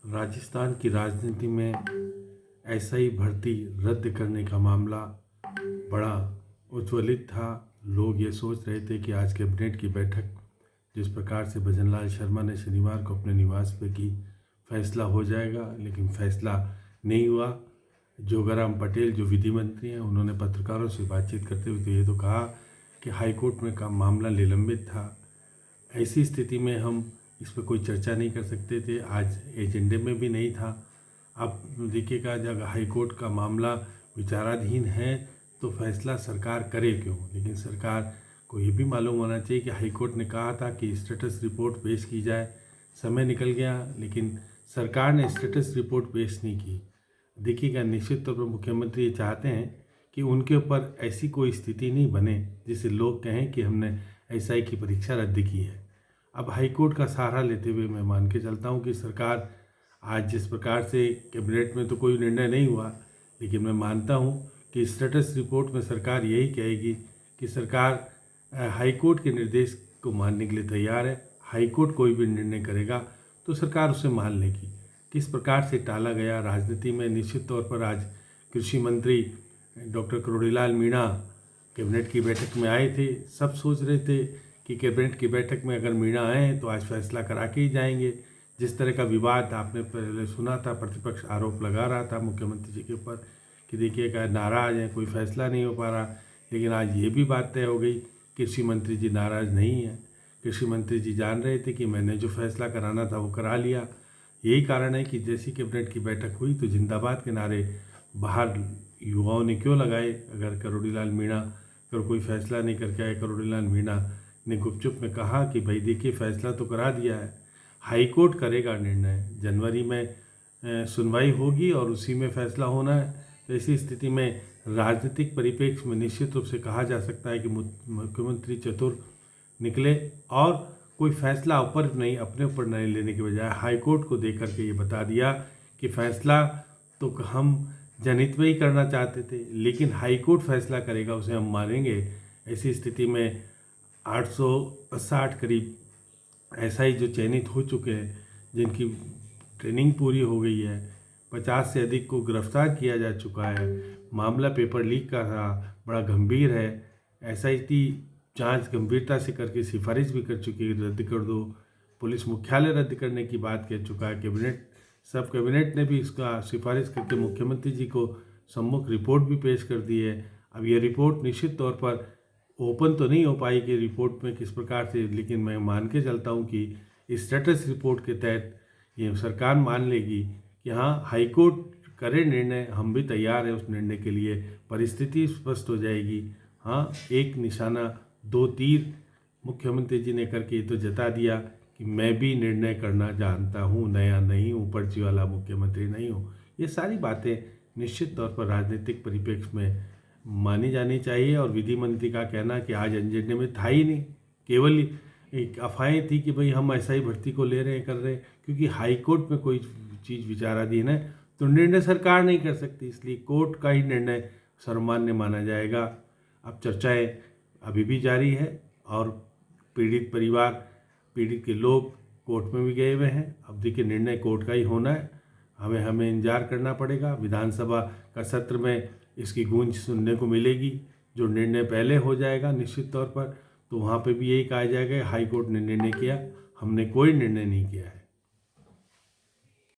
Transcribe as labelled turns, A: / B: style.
A: राजस्थान की राजनीति में एसआई भर्ती रद्द करने का मामला बड़ा उज्ज्वलित था। लोग ये सोच रहे थे कि आज कैबिनेट की बैठक जिस प्रकार से भजनलाल शर्मा ने शनिवार को अपने निवास पे की, फैसला हो जाएगा, लेकिन फैसला नहीं हुआ। जोगाराम पटेल जो विधि मंत्री हैं, उन्होंने पत्रकारों से बातचीत करते हुए ये तो कहा कि हाईकोर्ट में का मामला निलंबित था। ऐसी स्थिति में हम इस पर कोई चर्चा नहीं कर सकते थे, आज एजेंडे में भी नहीं था। अब देखिएगा, जब हाईकोर्ट का मामला विचाराधीन है तो फैसला सरकार करे क्यों, लेकिन सरकार को ये भी मालूम होना चाहिए कि हाईकोर्ट ने कहा था कि स्टेटस रिपोर्ट पेश की जाए। समय निकल गया, लेकिन सरकार ने स्टेटस रिपोर्ट पेश नहीं की। देखिएगा, निश्चित तौर पर मुख्यमंत्री ये चाहते हैं कि उनके ऊपर ऐसी कोई स्थिति नहीं बने जिससे लोग कहें कि हमने एसआई की परीक्षा रद्द की है। अब हाईकोर्ट का सहारा लेते हुए मैं मान के चलता हूँ कि सरकार आज जिस प्रकार से कैबिनेट में तो कोई निर्णय नहीं हुआ, लेकिन मैं मानता हूँ कि स्टेटस रिपोर्ट में सरकार यही कहेगी कि सरकार हाईकोर्ट के निर्देश को मानने के लिए तैयार है। हाईकोर्ट कोई भी निर्णय करेगा तो सरकार उसे मान लेगी। किस प्रकार से टाला गया राजनीति में, निश्चित तौर पर आज कृषि मंत्री डॉक्टर करोड़ीलाल मीणा कैबिनेट की बैठक में आए थे। सब सोच रहे थे कि कैबिनेट की बैठक में अगर मीणा आए तो आज फैसला करा के ही जाएंगे। जिस तरह का विवाद आपने पहले सुना था, प्रतिपक्ष आरोप लगा रहा था मुख्यमंत्री जी के ऊपर कि देखिएगा नाराज़ हैं, कोई फैसला नहीं हो पा रहा, लेकिन आज ये भी बात तय हो गई, कृषि मंत्री जी नाराज़ नहीं हैं। कृषि मंत्री जी जान रहे थे कि मैंने जो फैसला कराना था वो करा लिया। यही कारण है कि जैसी कैबिनेट की बैठक हुई तो जिंदाबाद के नारे बाहर युवाओं ने क्यों लगाए। अगर करोड़ीलाल मीणा अगर कोई फैसला नहीं करके आए, करोड़ीलाल मीणा ने गुपचुप में कहा कि भाई देखिए फैसला तो करा दिया है, हाईकोर्ट करेगा निर्णय, जनवरी में सुनवाई होगी और उसी में फैसला होना है। तो ऐसी स्थिति में राजनीतिक परिप्रेक्ष्य में निश्चित रूप से कहा जा सकता है कि मुख्यमंत्री चतुर निकले और कोई फैसला ऊपर नहीं, अपने ऊपर नहीं लेने के बजाय हाईकोर्ट को दे करके ये बता दिया कि फैसला तो हम जनहित में ही करना चाहते थे, लेकिन हाईकोर्ट फैसला करेगा उसे हम मानेंगे। ऐसी स्थिति में 860 करीब एसआई जो चयनित हो चुके हैं, जिनकी ट्रेनिंग पूरी हो गई है, 50 से अधिक को गिरफ्तार किया जा चुका है। मामला पेपर लीक का था, बड़ा गंभीर है। एसआईटी जांच गंभीरता से करके सिफारिश भी कर चुकी है, रद्द कर दो। पुलिस मुख्यालय रद्द करने की बात कह चुका है। सब कैबिनेट ने भी इसका सिफारिश करके मुख्यमंत्री जी को सम्मुख रिपोर्ट भी पेश कर दी है। अब ये रिपोर्ट निश्चित तौर पर ओपन तो नहीं हो पाएगी रिपोर्ट में किस प्रकार से, लेकिन मैं मान के चलता हूँ कि स्टेटस रिपोर्ट के तहत ये सरकार मान लेगी कि हाँ हाईकोर्ट करे निर्णय, हम भी तैयार हैं उस निर्णय के लिए। परिस्थिति स्पष्ट हो जाएगी। हाँ, एक निशाना दो तीर मुख्यमंत्री जी ने करके ये तो जता दिया कि मैं भी निर्णय करना जानता हूँ, नया नहीं हूँ, पर्ची वाला मुख्यमंत्री नहीं हूँ। ये सारी बातें निश्चित तौर पर राजनीतिक परिप्रेक्ष्य में मानी जानी चाहिए। और विधि मंत्री का कहना कि आज एजेंडे में था ही नहीं, केवल एक अफवाहें थी कि भाई हम एसआई भर्ती को ले रहे हैं, कर रहे हैं, क्योंकि हाईकोर्ट में कोई चीज़ विचाराधीन है तो निर्णय सरकार नहीं कर सकती, इसलिए कोर्ट का ही निर्णय सर्वमान्य माना जाएगा। अब चर्चाएं अभी भी जारी है और पीड़ित परिवार, पीड़ित के लोग कोर्ट में भी गए हुए हैं। अब देखिए निर्णय कोर्ट का ही होना है, हमें इंतजार करना पड़ेगा। विधानसभा का सत्र में इसकी गूंज सुनने को मिलेगी। जो निर्णय पहले हो जाएगा निश्चित तौर पर, तो वहाँ पे भी यही कहा जाएगा हाईकोर्ट ने निर्णय किया, हमने कोई निर्णय नहीं किया है।